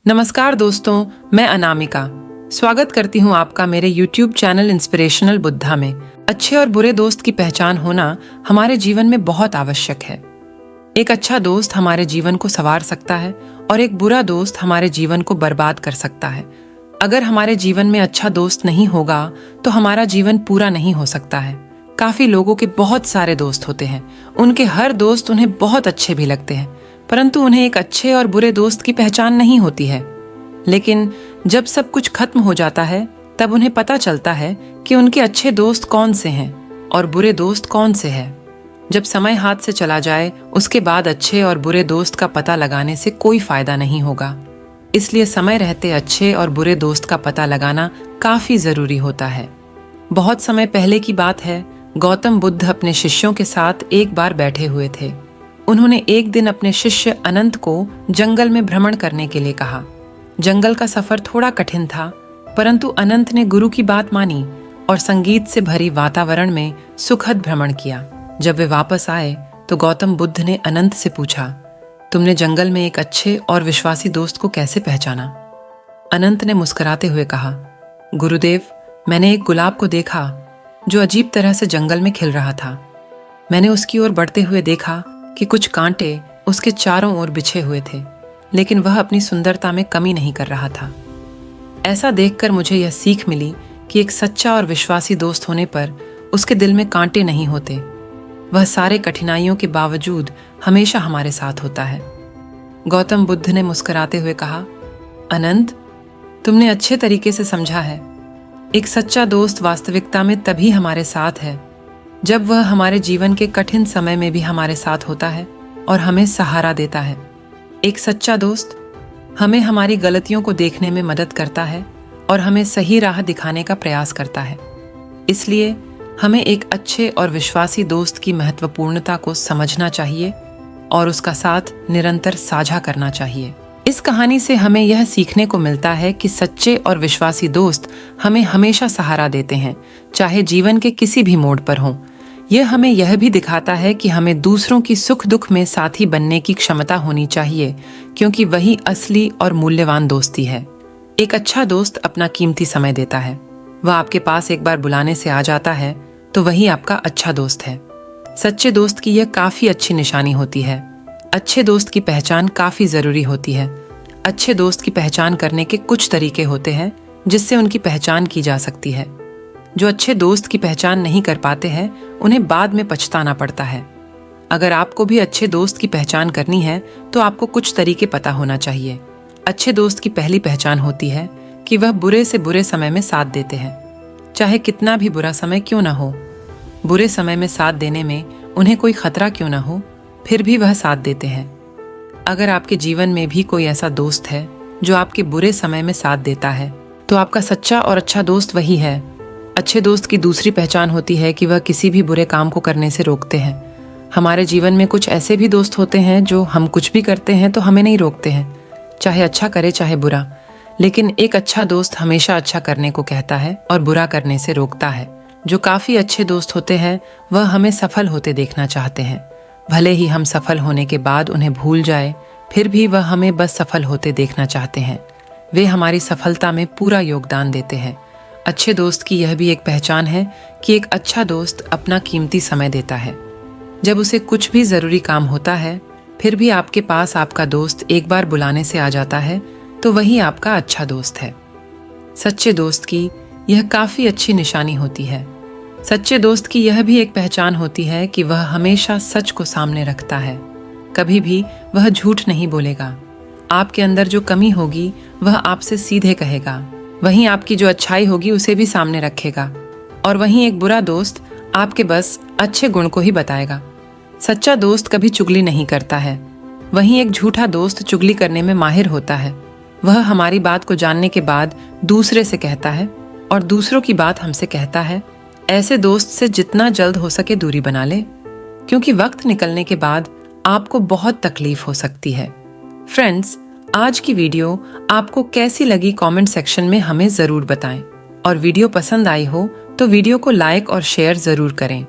नमस्कार दोस्तों, मैं अनामिका स्वागत करती हूँ आपका मेरे YouTube चैनल इंस्पिरेशनल बुद्धा में। अच्छे और बुरे दोस्त की पहचान होना हमारे जीवन में बहुत आवश्यक है। एक अच्छा दोस्त हमारे जीवन को संवार सकता है और एक बुरा दोस्त हमारे जीवन को बर्बाद कर सकता है। अगर हमारे जीवन में अच्छा दोस्त नहीं होगा तो हमारा जीवन पूरा नहीं हो सकता है। काफी लोगों के बहुत सारे दोस्त होते हैं, उनके हर दोस्त उन्हें बहुत अच्छे भी लगते हैं, परंतु उन्हें एक अच्छे और बुरे दोस्त की पहचान नहीं होती है। लेकिन जब सब कुछ खत्म हो जाता है तब उन्हें पता चलता है कि उनके अच्छे दोस्त कौन से हैं और बुरे दोस्त कौन से हैं। जब समय हाथ से चला जाए उसके बाद अच्छे और बुरे दोस्त का पता लगाने से कोई फायदा नहीं होगा। इसलिए समय रहते अच्छे और बुरे दोस्त का पता लगाना काफी जरूरी होता है। बहुत समय पहले की बात है, गौतम बुद्ध अपने शिष्यों के साथ एक बार बैठे हुए थे। उन्होंने एक दिन अपने शिष्य अनंत को जंगल में भ्रमण करने के लिए कहा। जंगल का सफर थोड़ा कठिन था, परंतु अनंत ने गुरु की बात मानी और संगीत से भरी वातावरण में सुखद भ्रमण किया। जब वे वापस आए तो गौतम बुद्ध ने अनंत से पूछा, तुमने जंगल में एक अच्छे और विश्वासी दोस्त को कैसे पहचाना? अनंत ने मुस्कुराते हुए कहा, गुरुदेव, मैंने एक गुलाब को देखा जो अजीब तरह से जंगल में खिल रहा था। मैंने उसकी ओर बढ़ते हुए देखा कि कुछ कांटे उसके चारों ओर बिछे हुए थे, लेकिन वह अपनी सुंदरता में कमी नहीं कर रहा था। ऐसा देखकर मुझे यह सीख मिली कि एक सच्चा और विश्वासी दोस्त होने पर उसके दिल में कांटे नहीं होते। वह सारे कठिनाइयों के बावजूद हमेशा हमारे साथ होता है। गौतम बुद्ध ने मुस्कुराते हुए कहा, अनंत, तुमने अच्छे तरीके से समझा है। एक सच्चा दोस्त वास्तविकता में तभी हमारे साथ है जब वह हमारे जीवन के कठिन समय में भी हमारे साथ होता है और हमें सहारा देता है। एक सच्चा दोस्त हमें हमारी गलतियों को देखने में मदद करता है और हमें सही राह दिखाने का प्रयास करता है। इसलिए हमें एक अच्छे और विश्वासी दोस्त की महत्वपूर्णता को समझना चाहिए और उसका साथ निरंतर साझा करना चाहिए। इस कहानी से हमें यह सीखने को मिलता है कि सच्चे और विश्वासी दोस्त हमें हमेशा सहारा देते हैं, चाहे जीवन के किसी भी मोड़ पर हों। यह हमें यह भी दिखाता है कि हमें दूसरों की सुख दुख में साथी बनने की क्षमता होनी चाहिए, क्योंकि वही असली और मूल्यवान दोस्ती है। एक अच्छा दोस्त अपना कीमती समय देता है। वह आपके पास एक बार बुलाने से आ जाता है तो वही आपका अच्छा दोस्त है। सच्चे दोस्त की यह काफी अच्छी निशानी होती है। अच्छे दोस्त की पहचान काफी जरूरी होती है। अच्छे दोस्त की पहचान करने के कुछ तरीके होते हैं जिससे उनकी पहचान की जा सकती है। जो अच्छे दोस्त की पहचान नहीं कर पाते हैं उन्हें बाद में पछताना पड़ता है। अगर आपको भी अच्छे दोस्त की पहचान करनी है तो आपको कुछ तरीके पता होना चाहिए। अच्छे दोस्त की पहली पहचान होती है कि वह बुरे से बुरे समय में साथ देते हैं, चाहे कितना भी बुरा समय क्यों ना हो। बुरे समय में साथ देने में उन्हें कोई खतरा क्यों ना हो, फिर भी वह साथ देते हैं। अगर आपके जीवन में भी कोई ऐसा दोस्त है जो आपके बुरे समय में साथ देता है तो आपका सच्चा और अच्छा दोस्त वही है। अच्छे दोस्त की दूसरी पहचान होती है कि वह किसी भी बुरे काम को करने से रोकते हैं। हमारे जीवन में कुछ ऐसे भी दोस्त होते हैं जो हम कुछ भी करते हैं तो हमें नहीं रोकते हैं, चाहे अच्छा करे चाहे बुरा। लेकिन एक अच्छा दोस्त हमेशा अच्छा करने को कहता है और बुरा करने से रोकता है। जो काफी अच्छे दोस्त होते हैं वह हमें सफल होते देखना चाहते हैं। भले ही हम सफल होने के बाद उन्हें भूल जाए, फिर भी वह हमें बस सफल होते देखना चाहते हैं। वे हमारी सफलता में पूरा योगदान देते हैं। अच्छे दोस्त की यह भी एक पहचान है कि एक अच्छा दोस्त अपना कीमती समय देता है। जब उसे कुछ भी जरूरी काम होता है फिर भी आपके पास आपका दोस्त एक बार बुलाने से आ जाता है तो वही आपका अच्छा दोस्त है। सच्चे दोस्त की यह काफी अच्छी निशानी होती है। सच्चे दोस्त की यह भी एक पहचान होती है कि वह हमेशा सच को सामने रखता है। कभी भी वह झूठ नहीं बोलेगा। आपके अंदर जो कमी होगी वह आपसे सीधे कहेगा। वहीं आपकी जो अच्छाई होगी उसे भी सामने रखेगा। और वहीं एक बुरा दोस्त आपके बस अच्छे गुण को ही बताएगा। सच्चा दोस्त कभी चुगली नहीं करता है। वहीं एक झूठा दोस्त चुगली करने में माहिर होता है। वह हमारी बात को जानने के बाद दूसरे से कहता है और दूसरों की बात हमसे कहता है। ऐसे दोस्त से जितना जल्द हो सके दूरी बना ले, क्योंकि वक्त निकलने के बाद आपको बहुत तकलीफ हो सकती है। फ्रेंड्स, आज की वीडियो आपको कैसी लगी कमेंट सेक्शन में हमें जरूर बताएं और वीडियो पसंद आई हो तो वीडियो को लाइक और शेयर जरूर करें।